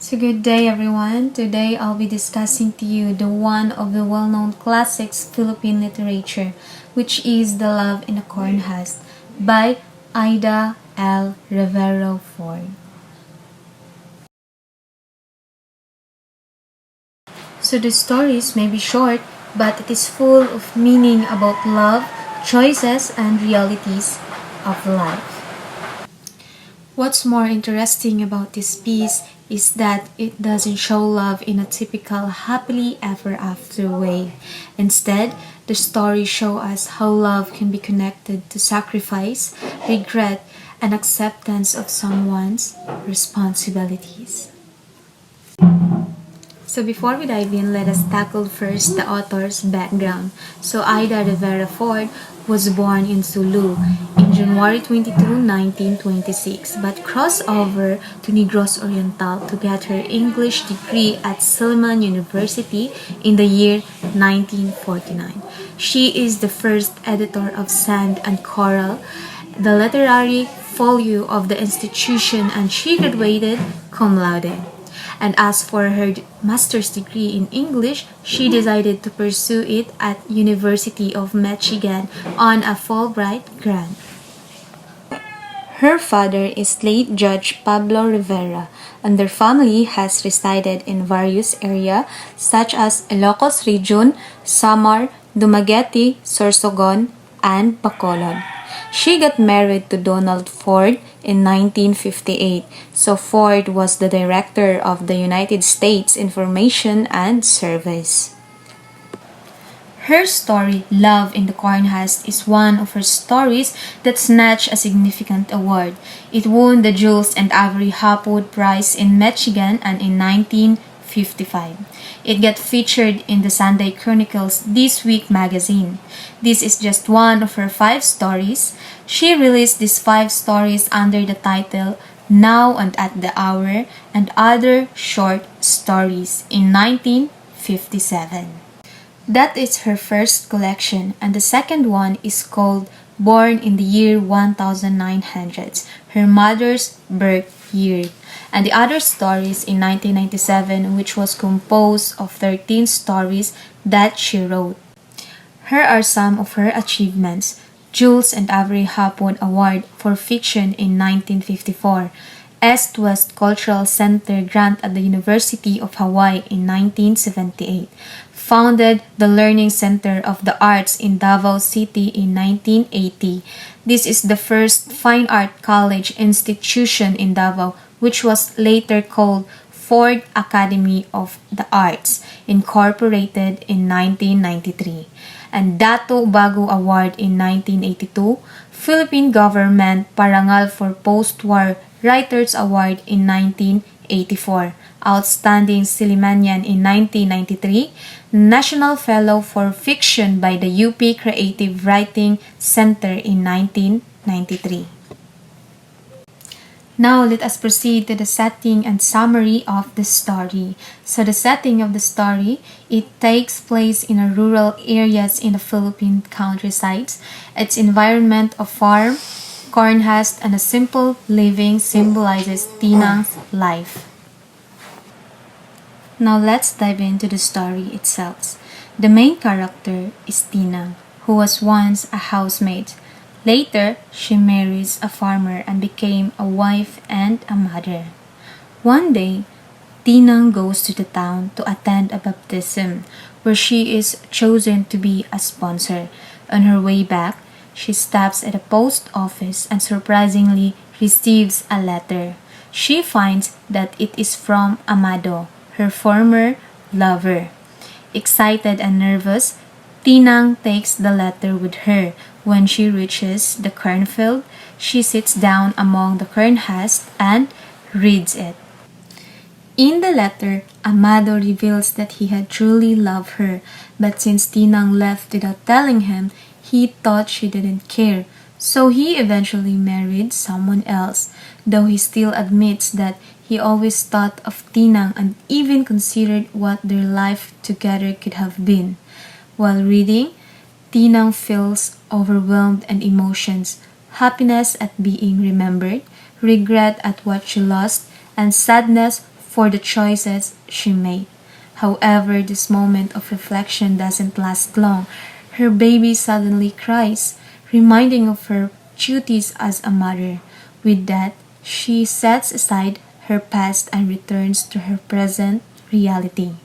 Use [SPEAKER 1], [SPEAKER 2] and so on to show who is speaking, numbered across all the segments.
[SPEAKER 1] So good day everyone. Today I'll be discussing to you the one of the well-known classics Philippine literature, which is The Love in the Cornhusk by Aida L. Rivera-Ford. So the stories may be short, but it is full of meaning about love, choices, and realities of life. What's more interesting about this piece is that it doesn't show love in a typical happily ever after way. Instead, the story shows us how love can be connected to sacrifice, regret, and acceptance of someone's responsibilities. So before we dive in, let us tackle first the author's background. So Aida Rivera-Ford was born in Sulu in January 22, 1926, but crossed over to Negros Oriental to get her English degree at Silliman University in the year 1949. She is the first editor of Sand and Coral, the literary folio of the institution, and she graduated cum laude. And as for her master's degree in English, she decided to pursue it at University of Michigan on a Fulbright grant. Her father is late Judge Pablo Rivera, and their family has resided in various areas such as Ilocos Region, Samar, Dumaguete, Sorsogon, and Bacolod. She got married to Donald Ford in 1958, so Ford was the director of the United States Information and Service. Her story, Love in the Cornhusk, is one of her stories that snatched a significant award. It won the Jules and Avery Hopwood Prize in Michigan and in 1955. It got featured in the Sunday Chronicle's This Week magazine. This is just one of her 5 stories. She released these 5 stories under the title Now and at the Hour and Other Short Stories in 1957. That is her first collection, and the second one is called Born in the Year 1900, her mother's birth year, and the other stories in 1997, which was composed of 13 stories that she wrote. Here are some of her achievements: Jules and Avery Hopwood Award for Fiction in 1954, East-West Cultural Center grant at the University of Hawaii in 1978, founded the Learning Center of the Arts in Davao City in 1980. This is the first fine art college institution in Davao, which was later called Ford Academy of the Arts, incorporated in 1993. And Dato Bago Award in 1982, Philippine Government Parangal for Post-War Writers Award in 1984, Outstanding Silimanian in 1993, National Fellow for Fiction by the UP Creative Writing Center in 1993. Now let us proceed to the setting and summary of the story. So the setting of the story, it takes place in a rural areas in the Philippine countrysides. Its environment of farm, cornhusk, and a simple living symbolizes Tinang's life. Now let's dive into the story itself. The main character is Tinang, who was once a housemaid. Later, she marries a farmer and became a wife and a mother. One day, Tinang goes to the town to attend a baptism, where she is chosen to be a sponsor. On her way back, she stops at a post office and surprisingly receives a letter. She finds that it is from Amado, her former lover. Excited and nervous, Tinang takes the letter with her. When she reaches the cornfield, she sits down among the cornhusks and reads it. In the letter, Amado reveals that he had truly loved her, but since Tinang left without telling him, he thought she didn't care, so he eventually married someone else, though he still admits that he always thought of Tinang and even considered what their life together could have been. While reading, Tinang feels overwhelmed and emotions, happiness at being remembered, regret at what she lost, and sadness for the choices she made. However, this moment of reflection doesn't last long. Her baby suddenly cries, reminding of her duties as a mother. With that, she sets aside her past and returns to her present reality.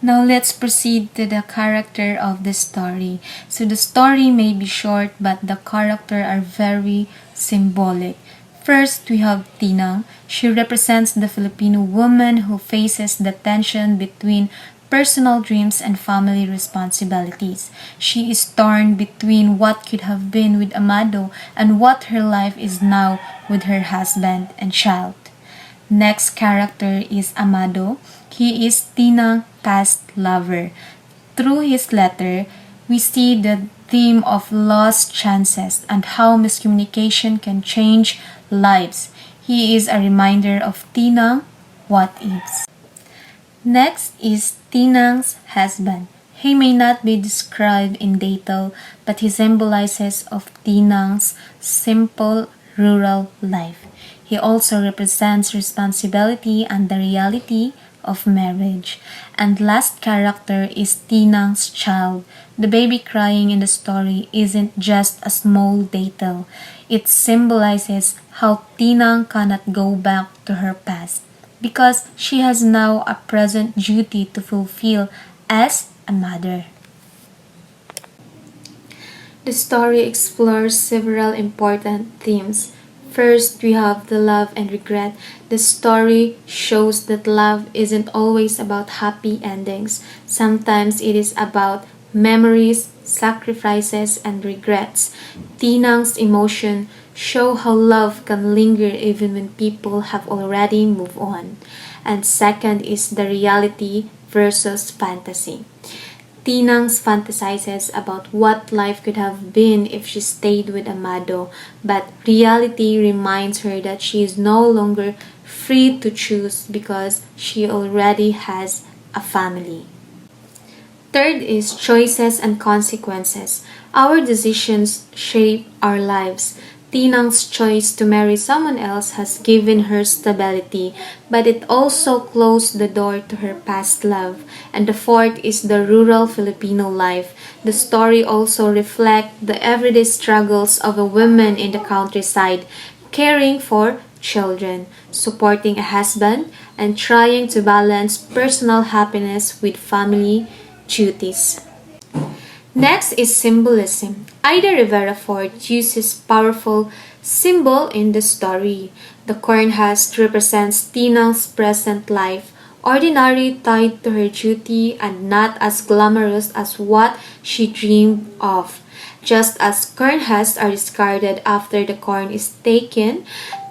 [SPEAKER 1] Now let's proceed to the character of the story. So the story may be short, but the characters are very symbolic. First, we have Tinang. She represents the Filipino woman who faces the tension between personal dreams and family responsibilities. She is torn between what could have been with Amado and what her life is now with her husband and child. Next character is Amado. He is Tinang's past lover. Through his letter, we see the theme of lost chances and how miscommunication can change lives. He is a reminder of Tinang what ifs. Next is Tinang's husband. He may not be described in detail, but he symbolizes of Tinang's simple rural life. He also represents responsibility and the reality of marriage. And last character is Tinang's child. The baby crying in the story isn't just a small detail. It symbolizes how Tinang cannot go back to her past because she has now a present duty to fulfill as a mother. The story explores several important themes. First, we have the love and regret. The story shows that love isn't always about happy endings. Sometimes it is about memories, sacrifices, and regrets. Tinang's emotion show how love can linger even when people have already moved on. And second is the reality versus fantasy. Tinang fantasizes about what life could have been if she stayed with Amado, but reality reminds her that she is no longer free to choose because she already has a family. Third is choices and consequences. Our decisions shape our lives. Tinang's choice to marry someone else has given her stability, but it also closed the door to her past love. And the fourth is the rural Filipino life. The story also reflects the everyday struggles of a woman in the countryside, caring for children, supporting a husband, and trying to balance personal happiness with family duties. Next is symbolism. Aida Rivera-Ford uses powerful symbol in the story. The Cornhusk represents Tinang's present life, ordinary tied to her duty and not as glamorous as what she dreamed of. Just as cornhusks are discarded after the corn is taken,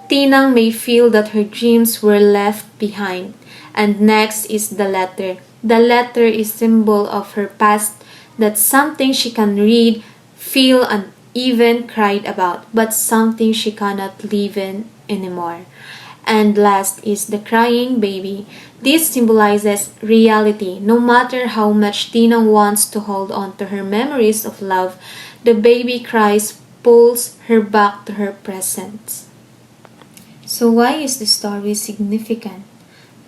[SPEAKER 1] Tinang may feel that her dreams were left behind. And next is the letter. The letter is symbol of her past, that's something she can read, feel, and even cried about, but something she cannot live in anymore. And last is the crying baby. This symbolizes reality. No matter how much Tinang wants to hold on to her memories of love, the baby cries pulls her back to her present. So why is the story significant?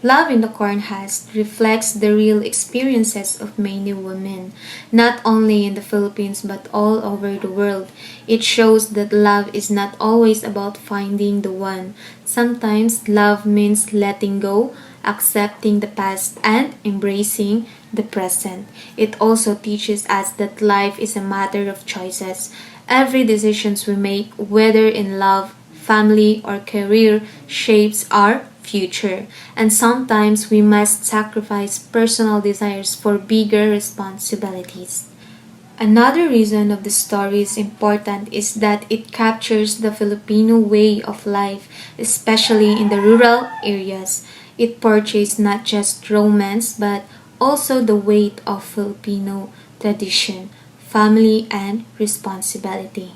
[SPEAKER 1] Love in the Cornhusk reflects the real experiences of many women, not only in the Philippines but all over the world. It shows that love is not always about finding the one. Sometimes love means letting go, accepting the past, and embracing the present. It also teaches us that life is a matter of choices. Every decision we make, whether in love, family, or career, shapes our future, and sometimes we must sacrifice personal desires for bigger responsibilities. Another reason of the story is important is that it captures the Filipino way of life, especially in the rural areas. It portrays not just romance but also the weight of Filipino tradition, family, and responsibility.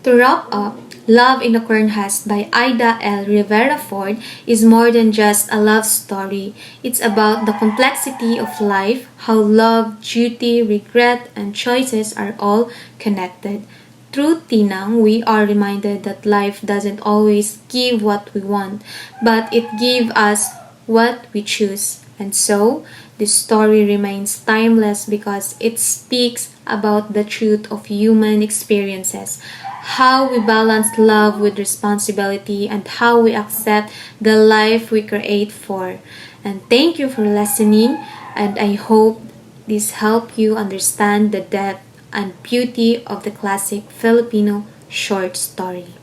[SPEAKER 1] To wrap up, Love in the Cornhusk by Aida Rivera-Ford is more than just a love story. It's about the complexity of life, how love, duty, regret, and choices are all connected. Through Tinang, we are reminded that life doesn't always give what we want, but it gives us what we choose. And so, this story remains timeless because it speaks about the truth of human experiences, how we balance love with responsibility, and how we accept the life we create for. And thank you for listening, and I hope this helped you understand the depth and beauty of the classic Filipino short story.